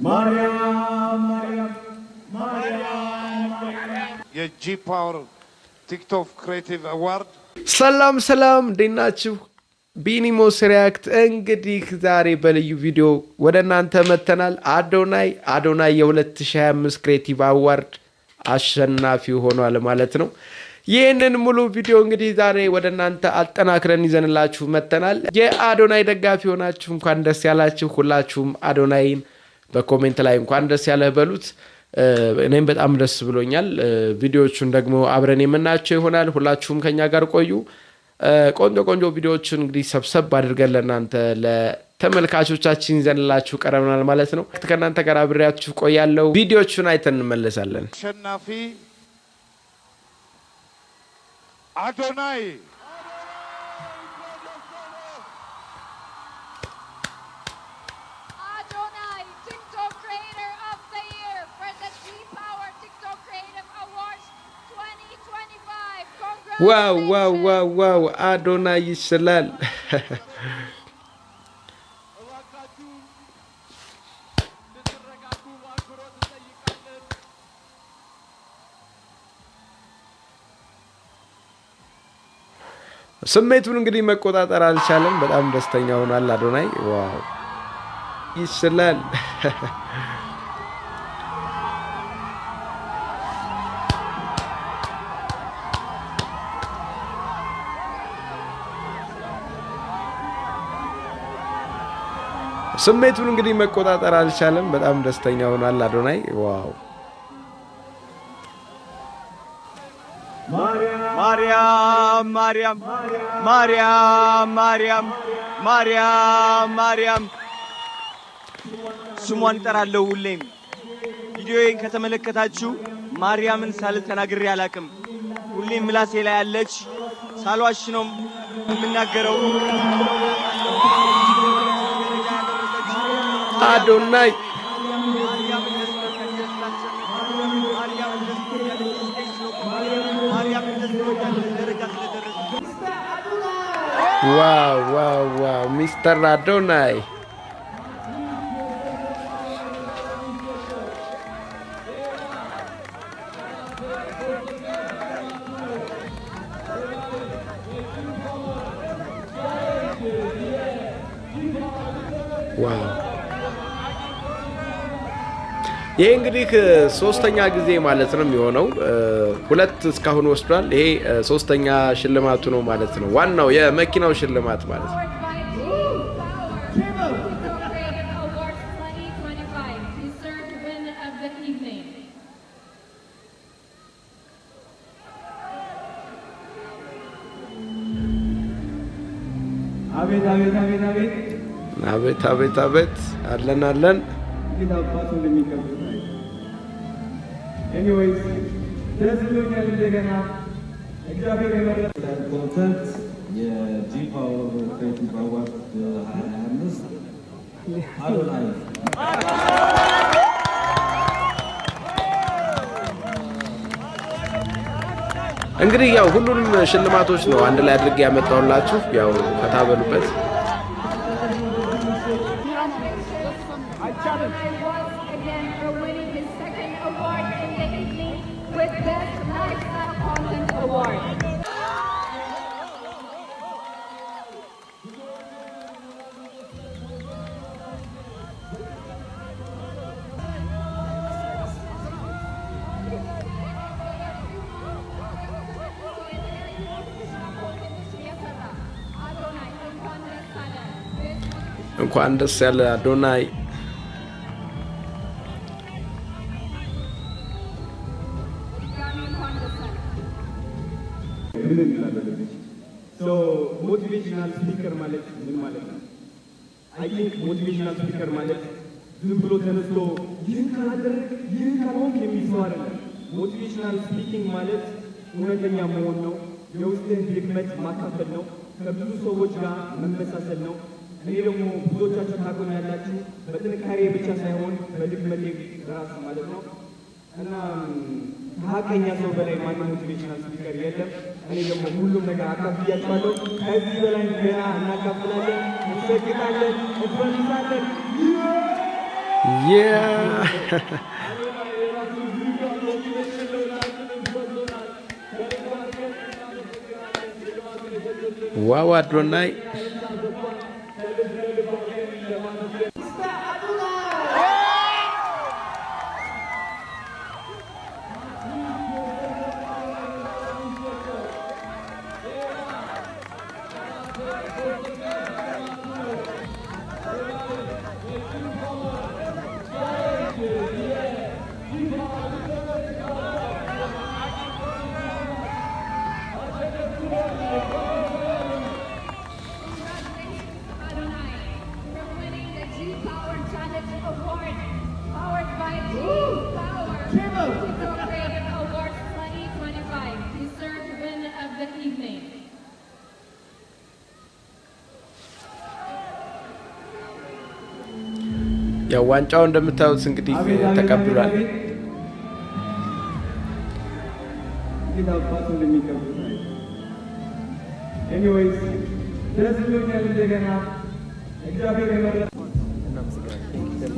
ማርያም የጂ ፓወር ቲክቶክ ክሬቲቭ አዋርድ። ሰላም እንዴት ናችሁ? ቢኒሞስ ሪያክት እንግዲህ ዛሬ በልዩ ቪዲዮ ወደ እናንተ መተናል። አዶናይ የ2025 ክሬቲቭ አዋርድ አሸናፊ ሆኗል ማለት ነው። ይህንን ሙሉ ቪዲዮ እንግዲህ ዛሬ ወደ እናንተ አጠናክረን ይዘንላችሁ መተናል። የአዶናይ ደጋፊ ሆናችሁ እንኳን ደስ ያላችሁ። ሁላችሁም አዶናይን በኮሜንት ላይ እንኳን ደስ ያለህ በሉት። እኔም በጣም ደስ ብሎኛል። ቪዲዮዎቹን ደግሞ አብረን የምናያቸው ይሆናል። ሁላችሁም ከኛ ጋር ቆዩ። ቆንጆ ቪዲዮዎችን እንግዲህ ሰብሰብ አድርገን ለእናንተ ለተመልካቾቻችን ይዘንላችሁ ቀረብናል ማለት ነው። ከእናንተ ጋር አብሬያችሁ ቆያለሁ። ቪዲዮዎቹን አይተን እንመለሳለን። አሸናፊ አዶናይ TikTok Creator of the Year for the G Power TikTok Creative Awards 2025. Congratulations! ዋው አዶናይ ይስላል። ስሜቱን እንግዲህ መቆጣጠር አልቻለም። በጣም ደስተኛ ሆኗል አዶናይ። ዋው ይስላል። ስሜቱን እንግዲህ መቆጣጠር አልቻለም። በጣም ደስተኛ ሆኗል አዶናይ። ዋው ማርያም ስሟን ጠራለሁ ሁሌም። ቪዲዮዬን ከተመለከታችሁ ማርያምን ሳልተናግሬ አላቅም። ሁሌም ምላሴ ላይ ያለች ሳልዋሽ ነው የምናገረው። አዶናይ ዋው ሚስተር አዶናይ ዋው። ይሄ እንግዲህ ሶስተኛ ጊዜ ማለት ነው የሚሆነው። ሁለት እስካሁን ወስዷል። ይሄ ሶስተኛ ሽልማቱ ነው ማለት ነው። ዋናው የመኪናው ሽልማት ማለት ነው። አቤት አለን Anyways, ደስ ብሎኛል። እንደገና እግዚአብሔር የመረጠን ኮንተንት የጂ ፓወር ክሬቲቭ አዋርድ 2025 አዶናይ እንግዲህ ያው ሁሉንም ሽልማቶች ነው አንድ ላይ አድርጌ ያመጣሁላችሁ። ያው ከታበሉበት እንኳን ደስ ያለ አዶናይ። ሞቲቬሽናል ስፒከር ማለት ምን ማለት ነው? አይ ቲንክ ሞቲቬሽናል ስፒከር ማለት ዝም ብሎ ተነስቶ ይህን ካላደረግ ይህን ካልሆንክ የሚል ሰው አይደለም። ሞቲቬሽናል ስፒኪንግ ማለት እውነተኛ መሆን ነው። የውስጥን ድክመት ማካፈል ነው። ከብዙ ሰዎች ጋር መመሳሰል ነው። እኔ ደግሞ ብዙዎቻችሁ ታውቁኛላችሁ በጥንካሬ ብቻ ሳይሆን በድክመቴ ራሱ ማለት ነው። እና ከሀቀኛ ሰው በላይ ማንም ሞቲቬሽናል ስፒከር የለም። እኔ ደግሞ ሁሉም ነገር አካፍያችኋለሁ። ከዚህ በላይ ገና እናካፍላለን፣ እንሰግጣለን፣ እንፈንሳለን። ዋው አዶናይ ያው ዋንጫው እንደምታዩት እንግዲህ ተቀብሏል። ኤኒዌይስ ደስ ብሎኛል እንደገና እግዚአብሔር የመረጠ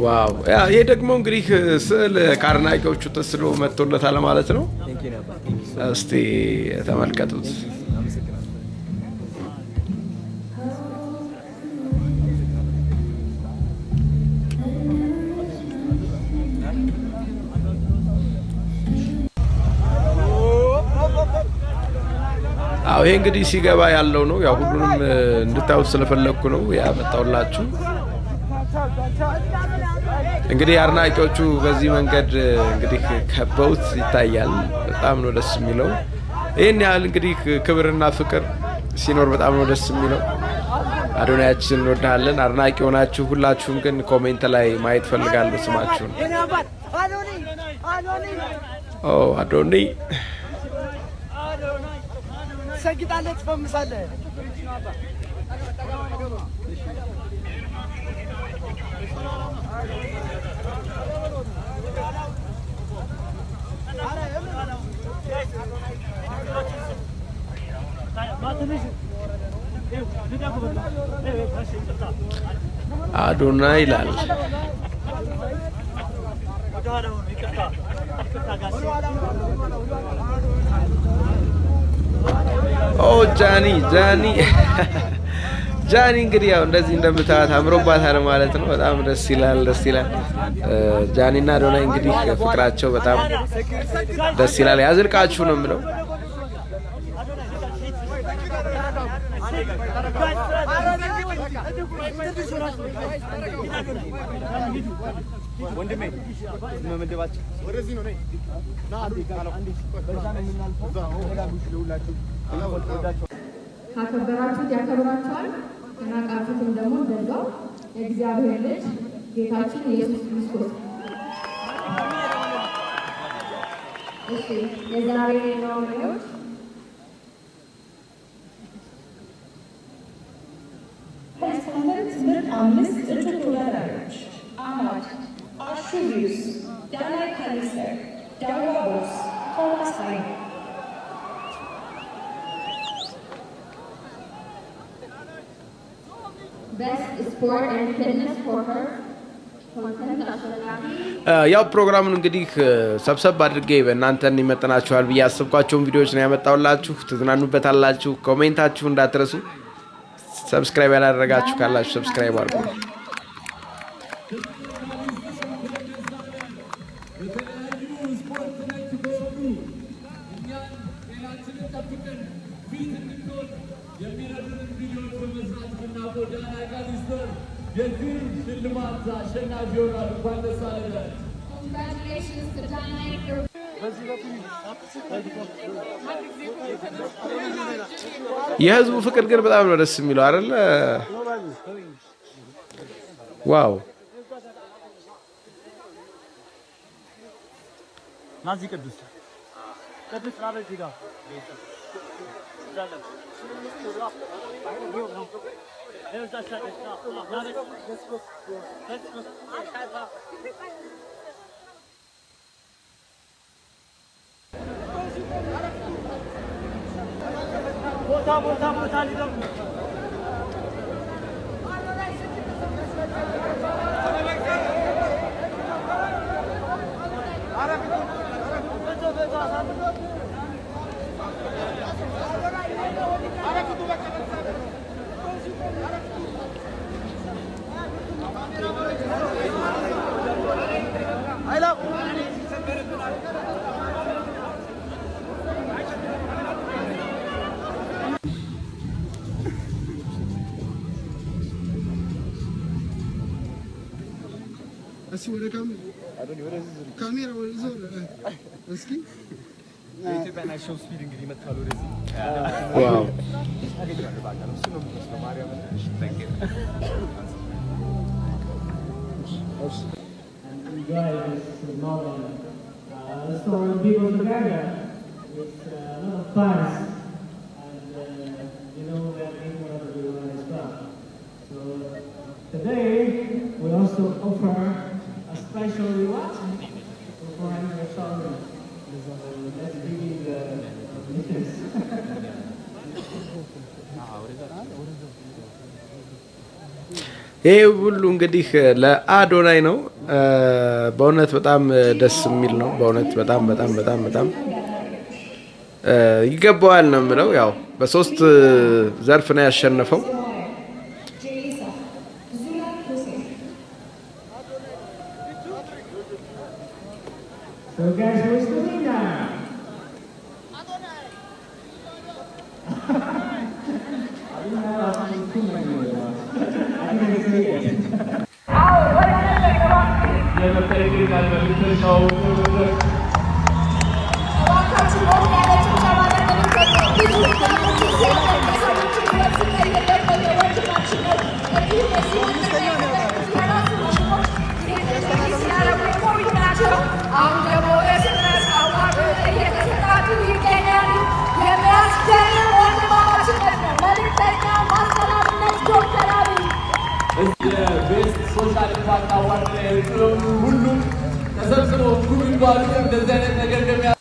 ዋው ይሄ ደግሞ እንግዲህ ስዕል ከአድናቂዎቹ ተስሎ መጥቶለታል ማለት ነው። እስቲ ተመልከቱት። ይሄ እንግዲህ ሲገባ ያለው ነው። ያው ሁሉንም እንድታዩት ስለፈለኩ ነው ያመጣውላችሁ። እንግዲህ አድናቂዎቹ በዚህ መንገድ እንግዲህ ከበውት ይታያል። በጣም ነው ደስ የሚለው። ይህን ያህል እንግዲህ ክብርና ፍቅር ሲኖር በጣም ነው ደስ የሚለው። አዶናያችን እንወዳለን። አድናቂ ሆናችሁ ሁላችሁም ግን ኮሜንት ላይ ማየት ፈልጋለሁ ስማችሁን። አዶኒ ሰግጣለች ፈምሳለ አዶናይ ይላል። ጃኒ ጃኒ እንግዲህ ያው እንደዚህ እንደምታዩት አምሮባታል ማለት ነው። በጣም ደስ ይላል። ጃኒና አዶናይ እንግዲህ ፍቅራቸው በጣም ደስ ይላል። ያዝልቃችሁ ነው የምለው። ወንድሜ መመደባችን ወደዚህ ነው። ካከበራችሁት ያከብራችኋል፣ ከናቃችሁትም ደግሞ እንደዛው። የእግዚአብሔር ልጅ ጌታችን ኢየሱስ ክርስቶስ እሺ የዛሬ ነው ነው mit አምስት እጩ ተወዳዳሪዎች አማድ አሹቢዩስ፣ ዳላይ ካሊስተር፣ ዳዋቦስ፣ ቶማስ ሃይ Best Sport and Fitness for her content አሸናፊ ያው ፕሮግራሙን እንግዲህ ሰብሰብ አድርጌ በእናንተን ይመጥናችኋል ብዬ አስብኳቸውን ቪዲዮዎች ነው ያመጣውላችሁ። ትዝናኑበታላችሁ። ኮሜንታችሁ እንዳትረሱ። ሰብስክራይብ ያላደረጋችሁ ካላችሁ ሰብስክራይብ አድርጉ። Congratulations to Dana. የህዝቡ ፍቅር ግን በጣም ነው ደስ የሚለው አይደል? ዋው ናዚ ቅዱስ ማለት ይጋ ቦታ ሊደም እስኪ ወደ ካሜራ ዞር እስኪ የኢትዮጵያ ናሽናል ስፒድ እንግዲህ መጥቷል ወደዚህ ዋው Today, we also offer a special reward for having a song. Let's begin the missions. ይሄ ሁሉ እንግዲህ ለአዶናይ ነው። በእውነት በጣም ደስ የሚል ነው። በእውነት በጣም በጣም በጣም በጣም ይገባዋል ነው የምለው። ያው በ3 ዘርፍ ነው ያሸነፈው። So guys, who's the winner? የቤስት ሶሻል ኢምፓክት አዋርድ ላይ ሁሉም ተሰብስበው ጉብኝ ባሉ እንደዚህ አይነት ነገር እንደሚያ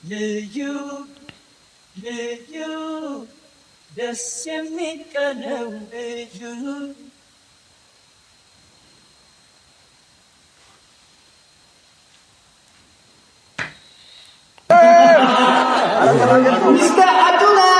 ልዩ ደስ የሚል ቀን ነው ልዩ Mr. Abdullah!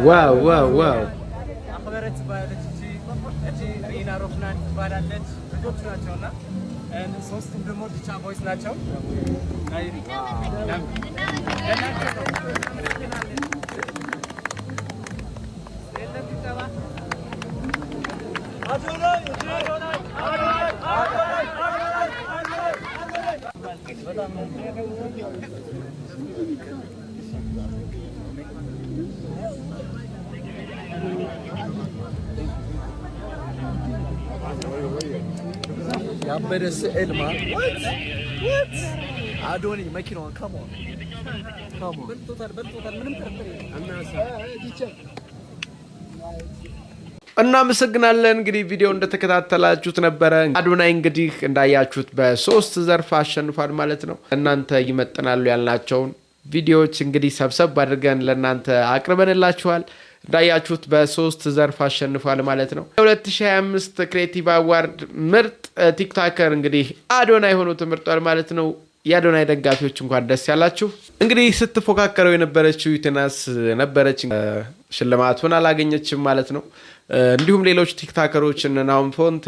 ዋው ዋው ዋው አክበረት ባለች እጂ ሪና ሮፍናን ባላለች ልጆች ናቸውና ሶስቱም ደግሞ ዲቻ ቦይስ ናቸው። ያበደ ስዕል ማለት what አዶኒ መኪናውን come on በልቶታል ምንም ተረፈረ እናመሰግናለን። እንግዲህ ቪዲዮ እንደተከታተላችሁት ነበረ። አዶናይ እንግዲህ እንዳያችሁት በ3 ዘርፍ አሸንፏል ማለት ነው። እናንተ ይመጥናሉ ያልናቸውን ቪዲዮዎች እንግዲህ ሰብሰብ አድርገን ለእናንተ አቅርበንላችኋል። እንዳያችሁት በ3 ዘርፍ አሸንፏል ማለት ነው። 2025 ክሬቲቭ አዋርድ ምርጥ ቲክቶከር እንግዲህ አዶናይ ሆኖ ተመርጧል ማለት ነው። የአዶናይ ደጋፊዎች እንኳን ደስ ያላችሁ። እንግዲህ ስትፎካከረው የነበረችው ዩቲናስ ነበረች፣ ሽልማቱን አላገኘችም ማለት ነው። እንዲሁም ሌሎች ቲክቶከሮች እነ ናሆም ፎንቴ፣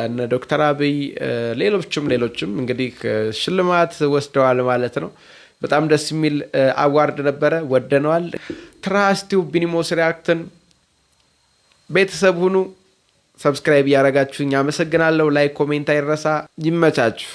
እነ ዶክተር አብይ፣ ሌሎችም እንግዲህ ሽልማት ወስደዋል ማለት ነው። በጣም ደስ የሚል አዋርድ ነበረ፣ ወደነዋል። ትራስቲው ቢኒሞስ ሪያክትን ቤተሰብ ሁኑ። ሰብስክራይብ ያረጋችሁኝ አመሰግናለሁ። ላይክ ኮሜንት አይረሳ። ይመቻችሁ።